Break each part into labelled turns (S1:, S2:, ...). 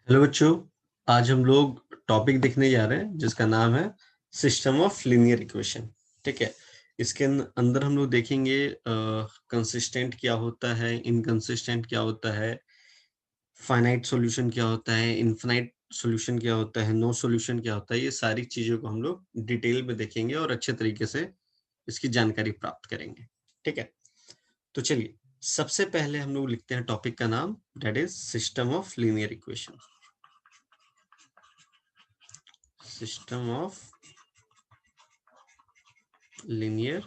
S1: Hello बच्चों, आज हम लोग टॉपिक देखने जा रहे हैं जिसका नाम है सिस्टम ऑफ लीनियर इक्वेशन। ठीक है। इसके अंदर हम लोग देखेंगे कंसिस्टेंट क्या होता है, इनकंसिस्टेंट क्या होता है, फाइनाइट सॉल्यूशन क्या होता है, इनफाइनाइट सॉल्यूशन क्या होता है, नो सॉल्यूशन क्या होता है। ये सारी चीजों को हम लोग डिटेल में देखेंगे और अच्छे तरीके से इसकी जानकारी प्राप्त करेंगे। ठीक है। तो चलिए, सबसे पहले हम लोग लिखते हैं टॉपिक का नाम, that is system of linear equation. System of linear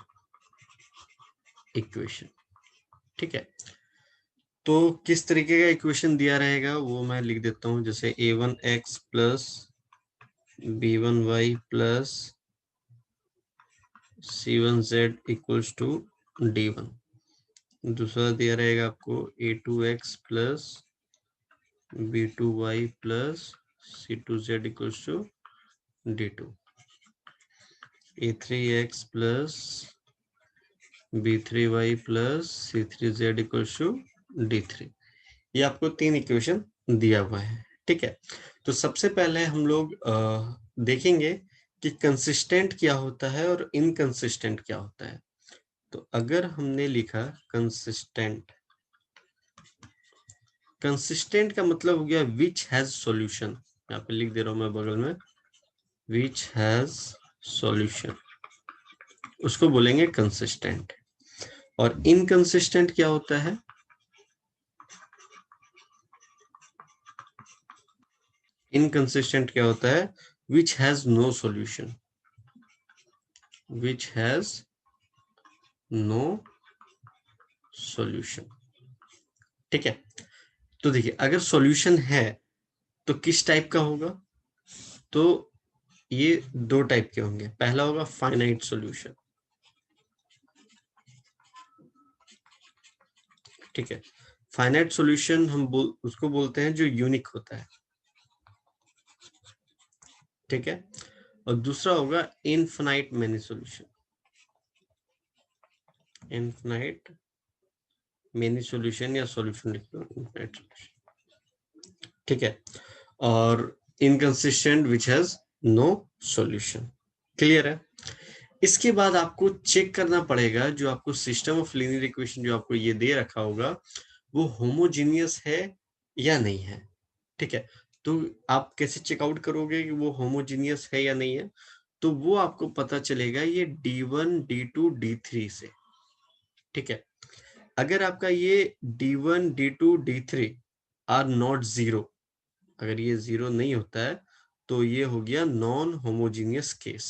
S1: equation. ठीक है। तो किस तरीके का इक्वेशन दिया रहेगा वो मैं लिख देता हूं, जैसे a1x plus b1y plus c1z equals to d1। दूसरा दिया रहेगा आपको a2x plus b2y plus c2z equals to d2। a3x plus b3y plus c3z equals to d3। ये आपको तीन इक्वेशन दिया हुआ है। ठीक है। तो सबसे पहले हम लोग देखेंगे कि कंसिस्टेंट क्या होता है और इनकंसिस्टेंट क्या होता है। तो अगर हमने लिखा कंसिस्टेंट, कंसिस्टेंट का मतलब हो गया विच हैज सॉल्यूशन। यहाँ पे लिख दे रहा हूं मैं बगल में, विच हैज सॉल्यूशन, उसको बोलेंगे कंसिस्टेंट। और इनकंसिस्टेंट क्या होता है? इनकंसिस्टेंट क्या होता है? Which has no solution, which has no solution. ठीक है। तो देखिए, अगर सॉल्यूशन है तो किस टाइप का होगा? तो ये दो टाइप के होंगे। पहला होगा फाइनाइट सॉल्यूशन। ठीक है। फाइनाइट सॉल्यूशन हम उसको बोलते हैं जो यूनिक होता है। ठीक है। और दूसरा होगा infinite many solution. Infinite many solution या सॉल्यूशन लिख लो, इनफिनाइट सॉल्यूशन। ठीक है। और inconsistent which has no solution. Clear है? इसके बाद आपको चेक करना पड़ेगा, जो आपको सिस्टम ऑफ लीनियर इक्वेशन जो आपको ये दे रखा होगा वो होमोजीनियस है या नहीं है। ठीक है। तो आप कैसे चेकआउट करोगे कि वो होमोजीनियस है या नहीं है? तो वो आपको पता चलेगा ये D1 D2 D3 से। ठीक है। अगर आपका ये D1 D2 D3 are not zero, अगर ये जीरो नहीं होता है तो ये हो गया नॉन होमोजीनियस केस।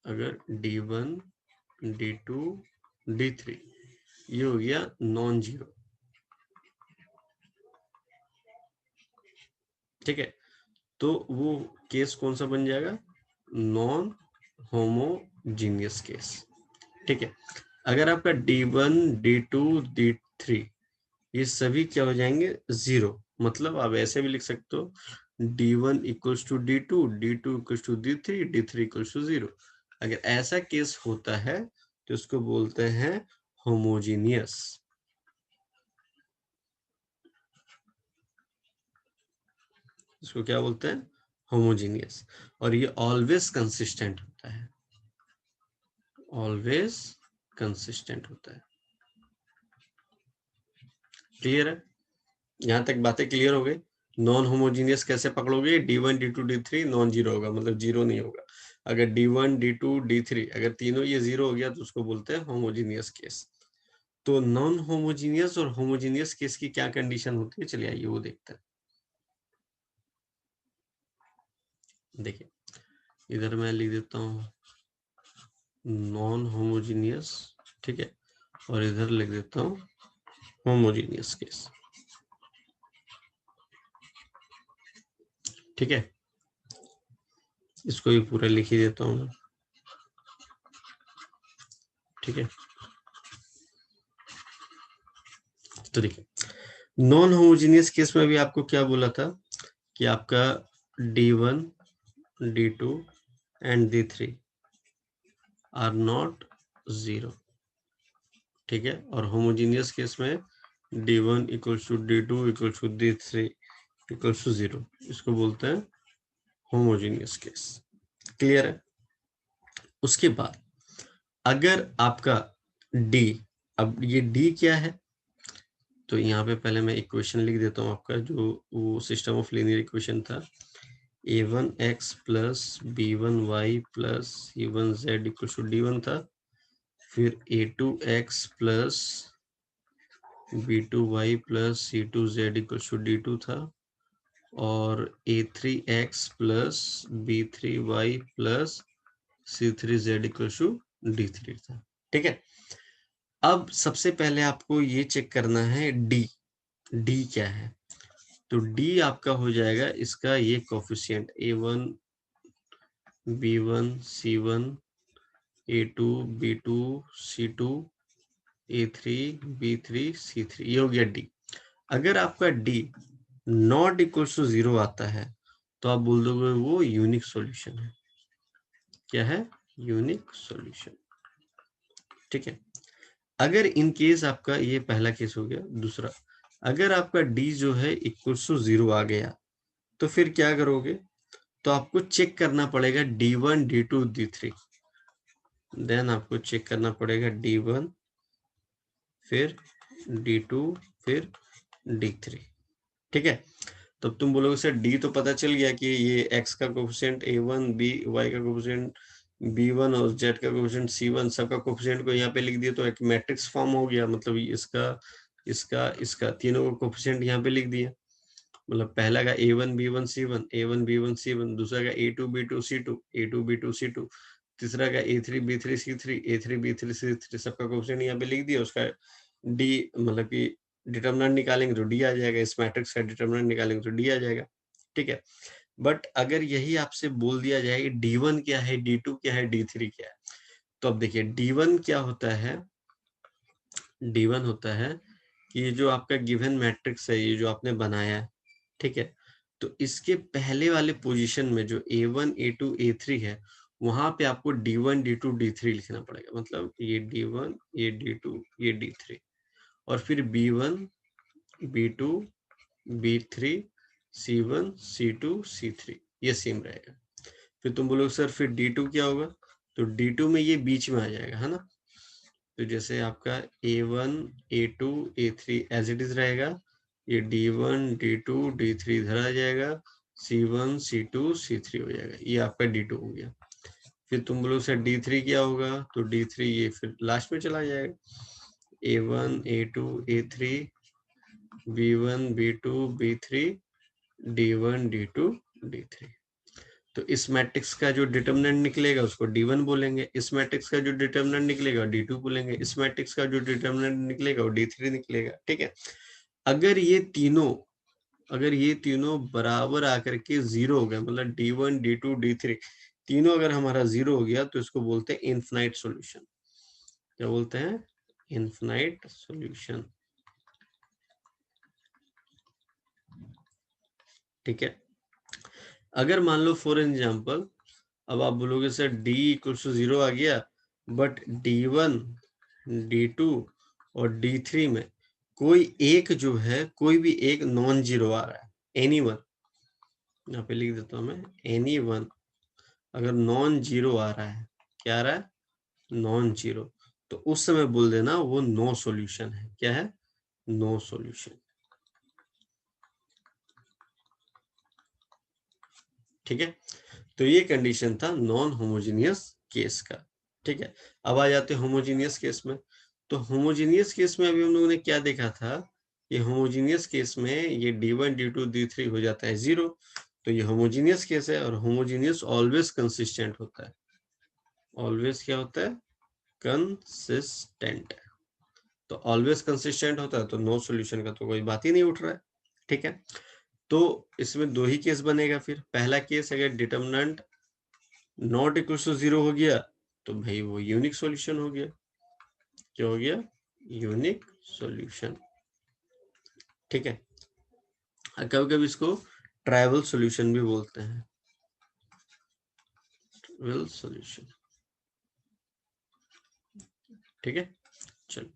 S1: अगर D1 D2 D3 ये हो गया नॉन जीरो। ठीक है। तो वो केस कौन सा बन जाएगा? Non homogeneous case. ठीक है। अगर आपका D1 D2 D3 ये सभी क्या हो जाएंगे? जीरो। मतलब आप ऐसे भी लिख सकते हो D1 equals to D2, D2 equals to D3, D3 equals to zero. अगर ऐसा केस होता है तो उसको बोलते हैं होमोजीनियस। इसको क्या बोलते हैं? होमोजीनियस। और ये ऑलवेज कंसिस्टेंट होता है, ऑलवेज कंसिस्टेंट होता है। क्लियर है? यहां तक बातें क्लियर हो गई। नॉन होमोजीनियस कैसे पकड़ोगे? D1 D2 D3 non zero होगा, मतलब जीरो नहीं होगा। अगर D1 D2 D3 अगर तीनों ये जीरो हो गया तो उसको बोलते हैं होमोजीनियस केस। तो नॉन होमोजीनियस और होमोजीनियस केस की क्या कंडीशन होती है, चलिए आइए वो देखते हैं। देखिए, इधर मैं लिख देता हूँ नॉन होमोजीनियस। ठीक है। और इधर लिख देता हूँ होमोजीनियस केस। ठीक है। इसको भी पूरा लिख ही देता हूँ मैं। ठीक है। तो देखिए, नॉन होमोजीनियस केस में भी आपको क्या बोला था कि आपका D1 D2 and D3 are not zero. ठीक है। और होमोजीनियस केस में D1 equals to D2 equals to D3 equals to 0, इसको बोलते हैं होमोजीनियस केस। क्लियर है? उसके बाद अगर आपका D, अब ये D क्या है, तो यहाँ पे पहले मैं इक्वेशन लिख देता हूँ आपका, जो वो सिस्टम ऑफ लीनियर इक्वेशन था, a1x plus b1y plus c1z equal to d1 था, फिर a2x plus b2y plus c2z equal to d2 था, और a3x plus b3y plus c3z equal to d3 था। ठीक है, अब सबसे पहले आपको ये चेक करना है D क्या है। तो D आपका हो जाएगा इसका ये coefficient a1 b1 c1 a2 b2 c2 a3 b3 c3, ये हो गया D। अगर आपका D नॉट इक्वल टू 0 आता है तो आप बोल दोगे वो यूनिक सॉल्यूशन है। क्या है? Unique solution. ठीक है, अगर इन केस आपका, ये पहला केस हो गया। दूसरा, अगर आपका D जो है इक्वल टू 0 आ गया तो फिर क्या करोगे, तो आपको चेक करना पड़ेगा D1 D2 D3, देन आपको चेक करना पड़ेगा D1 फिर D2 फिर D3। ठीक है, तब तुम बोलोगे सर D तो पता चल गया कि ये x का कोफिशिएंट A1 B, y का कोफिशिएंट B1 और z का कोफिशिएंट C1, सबका कोफिशिएंट को यहाँ पे लिख दिया तो एक मैट्रिक्स फॉर्म हो गया। मतलब इसका इसका इसका तीनों का कोफिशिएंट यहाँ पे लिख दिया। मतलब पहला का A1 B1 C1, A1 B1 C1, दूसरा का A2 B2 C2, A2 B2 C2, तीसरा का A3 B3 C3, A3 B3 C3, सबका कोफिशिएंट यहाँ पे लिख दिया। उसका D मतलब कि डिटरमिनेंट निकालेंगे तो D आ जाएगा, इस मैट्रिक्स का डिटरमिनेंट निकालेंगे तो D आ जाएगा। ठीक है, बट अगर यही आपसे बोल दिया जाए कि D1 क्या है, D2 क्या है, D3 क्या है, तो अब देखिए D1 क्या होता है। D1 होता है कि ये जो आपका गिवन मैट्रिक्स है, ये जो आपने बनाया है, ठीक है, तो इसके पहले वाले पोजीशन में जो A1 A2 A3 है, वहां पे आपको D1 D2 D3 लिखना पड़ेगा। मतलब ये D1 ये D2 ये D3, और फिर B1 B2 B3 C1 C2 C3, ये सेम रहेगा। फिर तुम बोलोगे सर फिर D2 क्या होगा, तो D2 में ये बीच में आ जाएगा, है ना। तो जैसे आपका A1 A2 A3 as it is रहेगा, ये D1 D2 D3 इधर आ जाएगा, C1 C2 C3 हो जाएगा, ये आपका D2 हो गया। फिर तुम बोलो सर D3 क्या होगा, तो D3 ये फिर लास्ट में चला जाएगा, A1 A2 A3 B1 B2 B3 D1 D2 D3। तो इस मैट्रिक्स का जो डिटरमिनेंट निकलेगा उसको D1 बोलेंगे, इस मैट्रिक्स का जो डिटरमिनेंट निकलेगा D2 बोलेंगे, इस मैट्रिक्स का जो डिटरमिनेंट निकलेगा वो D3 निकलेगा। ठीक है, अगर ये तीनों बराबर आकर के 0 हो गए, मतलब D1 D2 D3 तीनों अगर हमारा 0 हो गया, तो इसको बोलते हैं इनफिनाइट सॉल्यूशन। क्या बोलते हैं? Infinite solution. ठीक है, अगर मान लो फॉर एग्जांपल, अब आप बोलोगे सर D इक्वल टू 0 आ गया, बट D1 D2 और D3 में कोई एक जो है, कोई भी एक नॉन जीरो आ रहा है, एनी वन, यहाँ पे लिख देता हूं मैं, एनी वन अगर नॉन जीरो आ रहा है, क्या आ रहा है? नॉन जीरो, तो उस समय बोल देना वो नो सॉल्यूशन है। क्या है? No solution. ठीक है, तो ये कंडीशन था नॉन होमोजीनियस केस का। ठीक है, अब आ जाते हैं होमोजीनियस केस में। तो होमोजीनियस केस में अभी हम लोगों ने क्या देखा था, ये होमोजीनियस केस में ये D1 D2 D3 हो जाता है 0, तो ये होमोजीनियस केस है। और होमोजीनियस ऑलवेज कंसिस्टेंट होता है। ऑलवेज क्या होता है? कंसिस्टेंट। तो ऑलवेज कंसिस्टेंट होता है तो नो सॉल्यूशन का तो कोई बात ही नहीं उठ रहा है। ठीक है, तो इसमें दो ही केस बनेगा। फिर पहला केस, अगर डिटरमिनेंट नॉट इक्वल टू 0 हो गया तो भाई वो यूनिक सॉल्यूशन हो गया। क्या हो गया? Unique solution. ठीक है, कभी कभी इसको ट्राइवल सॉल्यूशन भी बोलते हैं। Trivial solution. ठीक है, चलो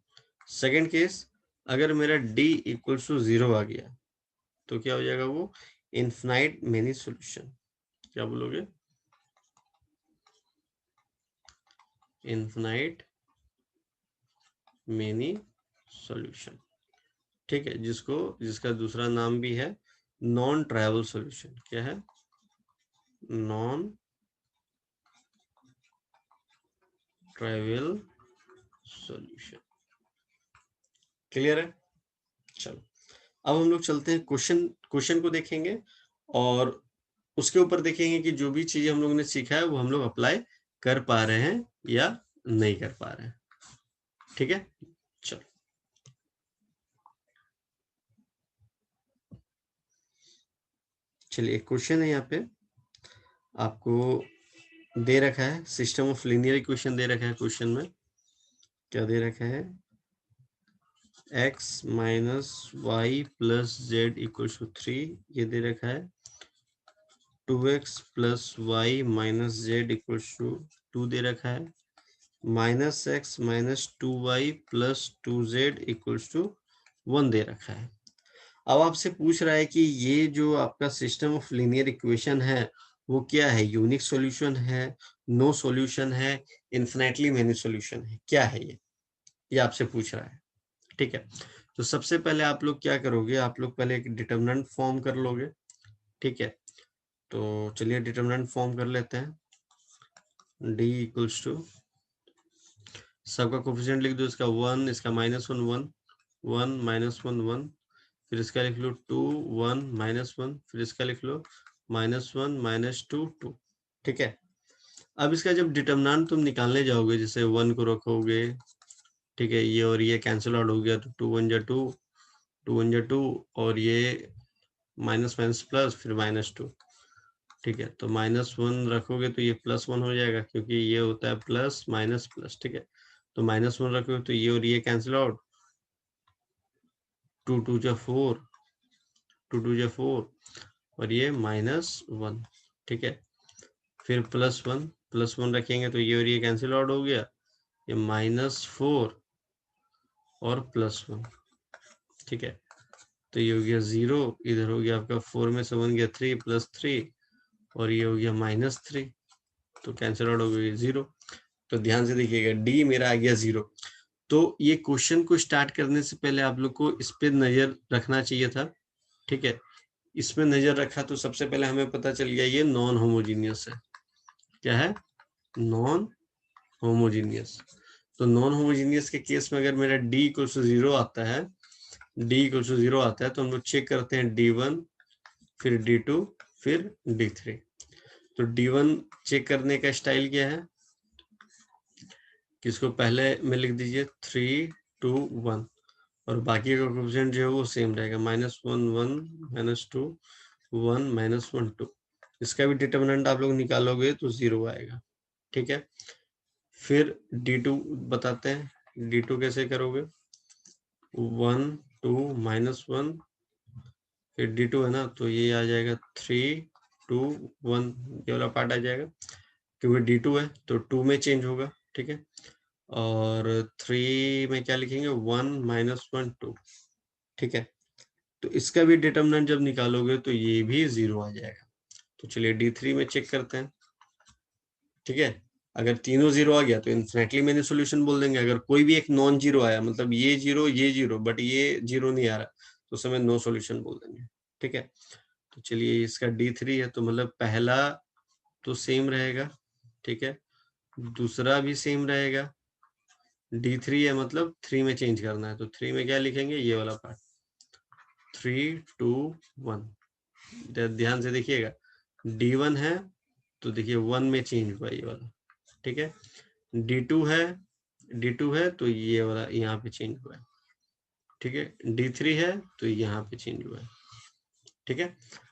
S1: सेकंड केस, अगर मेरा D इक्वल टू 0 आ गया, तो क्या हो जाएगा वो इनफाइनाइट मेनी सॉल्यूशन। क्या बोलोगे? Infinite many solution. ठीक है, जिसका दूसरा नाम भी है नॉन ट्रायबल सॉल्यूशन। क्या है? Non tribal solution. क्लियर है? चलो, अब हम लोग चलते हैं क्वेश्चन को देखेंगे और उसके ऊपर देखेंगे कि जो भी चीजें हम लोगों ने सीखा है वो हम लोग अप्लाई कर पा रहे हैं या नहीं कर पा रहे हैं। ठीक है, चलो। चलिए, एक क्वेश्चन है यहाँ पे आपको दे रखा है, सिस्टम ऑफ लीनियर इक्वेशन दे रखा है। क्वेश्चन में क्या दे रखा है? x minus y plus z equal to 3 ये दे रखा है। 2x plus y minus z equal to 2 दे रखा है। Minus x minus 2y plus 2z equal to 1 दे रखा है। अब आपसे पूछ रहा है कि ये जो आपका सिस्टम ऑफ लीनियर इक्वेशन है वो क्या है? यूनिक सॉल्यूशन है, नो सॉल्यूशन है, इन्फिनिटली मेनी सॉल्यूशन है, क्या है ये आपसे पूछ रहा है। ठीक है, तो सबसे पहले आप लोग क्या करोगे? आप लोग पहले एक डिटरमिनेंट फॉर्म कर लोगे। ठीक है, तो चलिए डिटरमिनेंट फॉर्म कर लेते हैं। डी इक्वल्स टू, सबका कोफिशिएंट लिख दो। इसका 1, इसका -1 1, 1 -1 1, फिर इसका लिख लो 2 1 -1, फिर इसका लिख लो -1 -2 2। ठीक है, अब इसका जब डिटरमिनेंट तुम निकालने जाओगे, जैसे 1 को रखोगे, ठीक है, ये और ये कैंसिल आउट हो गया तो 2 1 जा 2, 2 1 जा 2, और ये माइनस माइनस प्लस, फिर -2। ठीक है, तो -1 रखोगे तो ये +1 हो जाएगा, क्योंकि ये होता है प्लस माइनस प्लस। ठीक है, तो -1 रखोगे तो ये और ये कैंसिल आउट, 2 2 जा 4, 2 2 जा 4, और ये -1। ठीक है, फिर +1 रखेंगे तो ये और ये कैंसिल आउट हो गया, ये -4 और +1। ठीक है, तो ये हो गया 0, इधर हो गया आपका 4 में से 1 गया 3 +3, और ये हो गया -3, तो कैंसिल आउट हो गया 0। तो ध्यान से देखिएगा, डी मेरा आ गया 0। तो ये क्वेश्चन को स्टार्ट करने से पहले आप लोग को इस पे नजर रखना चाहिए था। ठीक है, इसमें नजर रखा तो सबसे पहले हमें पता चल गया ये नॉन होमोजीनियस है। क्या है? Non homogeneous. तो नॉन होमोजीनियस के केस में अगर मेरा d इक्वल टू 0 आता है, d इक्वल टू 0 आता है, तो हम लोग चेक करते हैं d1, फिर d2, फिर d3। तो d1 चेक करने का स्टाइल क्या है? किसको पहले में लिख दीजिए 3 2 1, और बाकी का कोएफिशिएंट जो है वो सेम रहेगा, -1 1 -2 1 -1 2। इसका भी डिटरमिनेंट आप लोग निकालोगे तो 0 आएगा। ठीक है, फिर d2 बताते हैं, d2 कैसे करोगे? 1 2 -1, फिर d2 है ना, तो ये आ जाएगा 3 2 1, ये वाला पार्ट आ जाएगा, क्योंकि d2 है तो 2 में चेंज होगा। ठीक है, और 3 में क्या लिखेंगे? 1 -1 2। ठीक है, तो इसका भी डिटरमिनेंट जब निकालोगे तो ये भी 0 आ जाएगा। तो चलिए d3 में चेक करते हैं। ठीक है, अगर तीनों 0 आ गया तो इन्फिनिटली मेनी सॉल्यूशन बोल देंगे। अगर कोई भी एक नॉन जीरो आया, मतलब ये 0 बट ये 0 नहीं आ रहा, तो उस समय नो सॉल्यूशन बोल देंगे। ठीक है, तो चलिए इसका d3 है, तो मतलब पहला तो सेम रहेगा। ठीक है, दूसरा भी सेम रहेगा। d3 है मतलब 3 में चेंज करना है, तो 3 में क्या लिखेंगे? ये वाला पार्ट 3 2 1। ध्यान से देखिएगा, d1 है तो देखिए 1 में चेंज हुआ ये वाला। ठीक है, d2 है तो ये वाला यहाँ पे चेंज हुआ है। ठीक है, d3 है तो यहाँ पे चेंज हुआ है। ठीक है,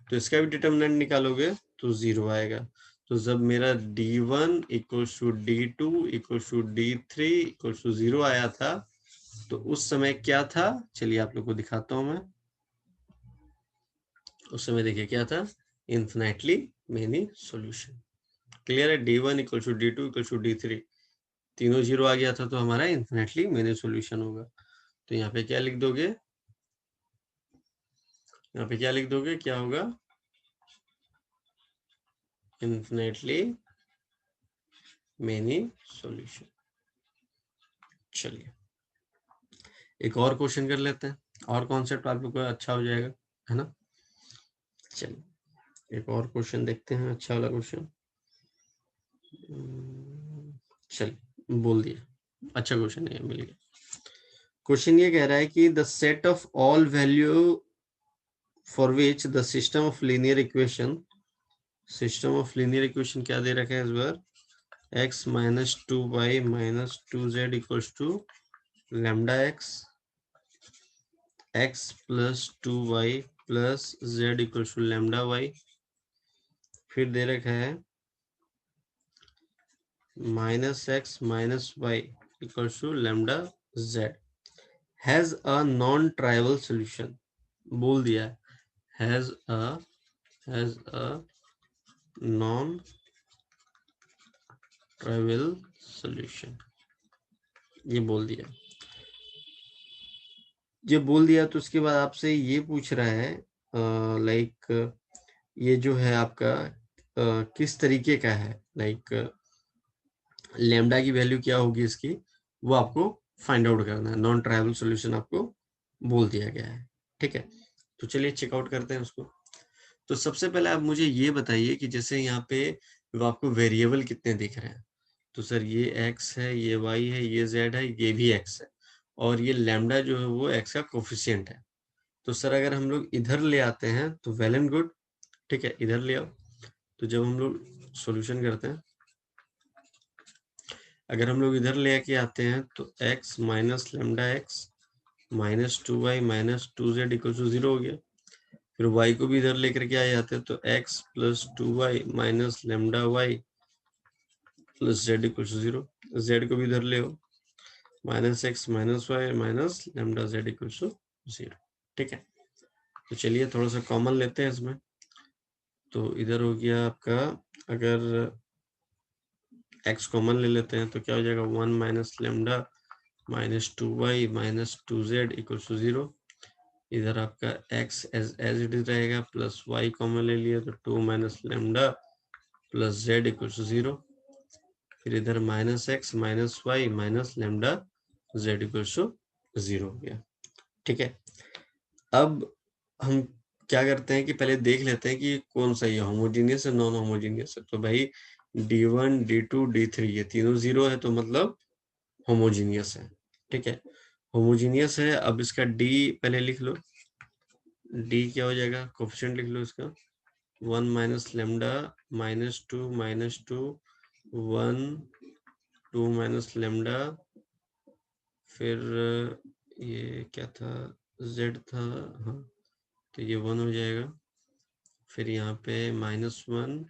S1: तो इसका भी डिटरमिनेंट निकालोगे तो 0 आएगा। तो जब मेरा d1 equals to d2 equals to d3 equals to 0 आया था, तो उस समय क्या था? चलिए आप लोग को दिखाता हूं मैं। उस समय देखिए क्या था? Infinitely many solution. क्लियर है? d1 equals to d2 equals to d3, तीनों 0 आ गया था तो हमारा इन्फिनिटली मेनी सॉल्यूशन होगा। तो यहाँ पे क्या लिख दोगे? यहाँ पे क्या लिख दोगे, क्या होगा, इन्फिनेटली मेनी सॉल्यूशन। चलिए एक और क्वेश्चन कर लेते हैं, और कॉन्सेप्ट आप लोग को अच्छा हो जाएगा, है ना। चलिए एक और क्वेश्चन देखते हैं, अच्छा वाला क्वेश्चन। चलिए बोल दिया, अच्छा क्वेश्चन है, मिल गया। क्वेश्चन ये कह रहा है कि the set of all value for which the system of linear equation, system of linear equation क्या दे रखा है इस बार, x minus 2y minus 2z equals to lambda x plus 2y plus z equals to lambda y, फिर दे रखा है minus x minus y equals to lambda z, has a non trivial solution, बोल दिया has a non trivial solution, ये बोल दिया। ये बोल दिया तो उसके बाद आपसे ये पूछ रहा है लाइक ये जो है आपका किस तरीके का है, लाइक लैम्डा की वैल्यू क्या होगी इसकी, वो आपको फाइंड आउट करना है। नॉन ट्राइवल सॉल्यूशन आपको बोल दिया गया है, ठीक है। तो चलिए चेकआउट करते हैं उसको। तो सबसे पहले आप मुझे ये बताइए कि जैसे यहाँ पे वो आपको वेरिएबल कितने दिख रहे हैं, तो सर ये x है, ये y है, ये z है, ये भी x है, और ये लैम्डा जो है वो x का कोफिशिएंट है। तो सर अगर हम लोग इधर ले आते हैं तो वेल एंड गुड, ठीक है, इधर ले आओ। तो जब हम लोग सॉल्यूशन करते हैं, अगर हम लोग इधर ले आके आते हैं तो x minus lambda x minus 2y minus 2z equal to 0 हो गया। फिर y को भी इधर लेकर के आ जाते हैं तो x plus 2y minus lambda y plus z equal to 0, z को भी इधर ले आओ, minus x minus y minus lambda z equal to 0, ठीक है। तो चलिए थोड़ा सा कॉमन लेते हैं इसमें, तो इधर हो गया आपका, अगर x कॉमन ले लेते हैं तो क्या हो जाएगा, 1 minus lambda minus 2y minus 2z equal to 0। इधर आपका x एज इट इज रहेगा, प्लस y कॉमन ले लिया तो 2 minus lambda plus z equal to 0। फिर इधर minus x minus y minus lambda z equal to 0 हो गया, ठीक है। अब हम क्या करते हैं कि पहले देख लेते हैं कि कौन सा ये होमोजीनियस है, नॉन होमोजीनियस है। तो भाई d1 d2 d3 ये तीनों 0 है, तो मतलब होमोजीनियस है, ठीक है। होमोजीनियस है, अब इसका d पहले लिख लो, d क्या हो जाएगा, कोफिशिएंट लिख लो इसका, 1 minus lambda minus 2 1 2 minus lambda, फिर ये क्या था, z था, हाँ, तो ये 1 हो जाएगा। फिर यहाँ पे -1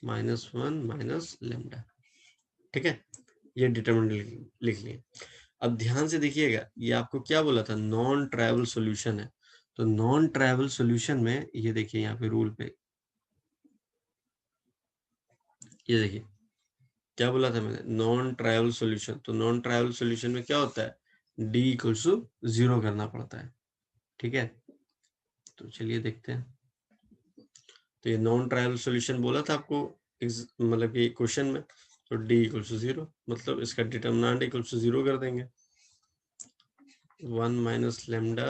S1: माइनस लैम्डा, ठीक है। ये डिटरमिनेंट लिख लिए। अब ध्यान से देखिएगा, ये आपको क्या बोला था, नॉन ट्राइवल सॉल्यूशन है। तो नॉन ट्राइवल सॉल्यूशन में ये देखिए यहाँ पे रूल पे, ये देखिए क्या बोला था मैंने, नॉन ट्राइवल सॉल्यूशन। तो नॉन ट्राइवल सॉल्यूशन में क्या होता है, d इक्वल्स टू 0 करना पड़ता है, ठीक है। तो चलिए देखते हैं। तो ये नॉन ट्राइवल सॉल्यूशन बोला था आपको मतलब कि क्वेश्चन में, तो d इक्वल्स टू 0, मतलब इसका डिटर्मिनेंट इक्वल्स टू 0 कर देंगे। 1 minus lambda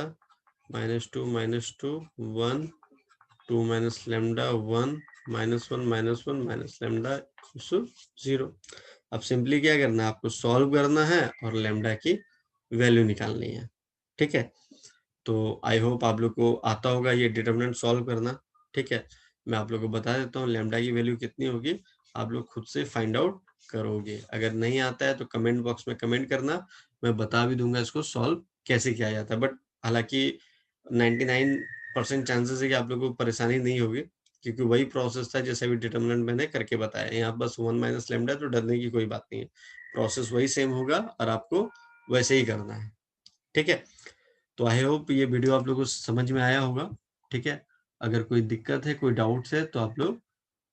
S1: -2 1 2 minus lambda 1 -1 minus lambda equals to 0। अब सिंपली क्या करना है, आपको सॉल्व करना है और लैम्डा की वैल्यू निकालनी है, ठीक है। तो आई होप आप लोग को आता होगा ये डिटरमिनेंट सॉल्व करना, ठीक है। मैं आप लोग को बता देता हूँ लैम्डा की वैल्यू कितनी होगी, आप लोग खुद से फाइंड आउट करोगे। अगर नहीं आता है तो कमेंट बॉक्स में कमेंट करना, मैं बता भी दूंगा इसको सॉल्व कैसे किया जाता है। बट हालांकि 99% चांसेस है कि आप लोगों को परेशानी नहीं होगी, क्योंकि वही प्रोसेस था जैसे भी डिटरमिनेंट मैंने करके बताया। यहाँ बस 1 माइनस लैम्डा, तो डरने की कोई बात नहीं है, प्रोसेस वही सेम होगा और आपको वैसे ही करना है, ठीक है। तो आई होप ये वीडियो आप लोगों को समझ में आया होगा, ठीक है। अगर कोई दिक्कत है, कोई डाउट्स है, तो आप लोग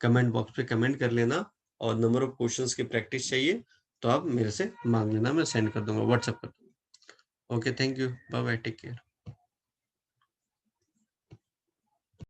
S1: कमेंट बॉक्स पे कमेंट कर लेना, और नंबर ऑफ क्वेश्चंस की प्रैक्टिस चाहिए तो आप मेरे से मांग लेना, मैं सेंड कर दूंगा, व्हाट्सएप कर दूंगा। Okay, thank you, bye bye, take care.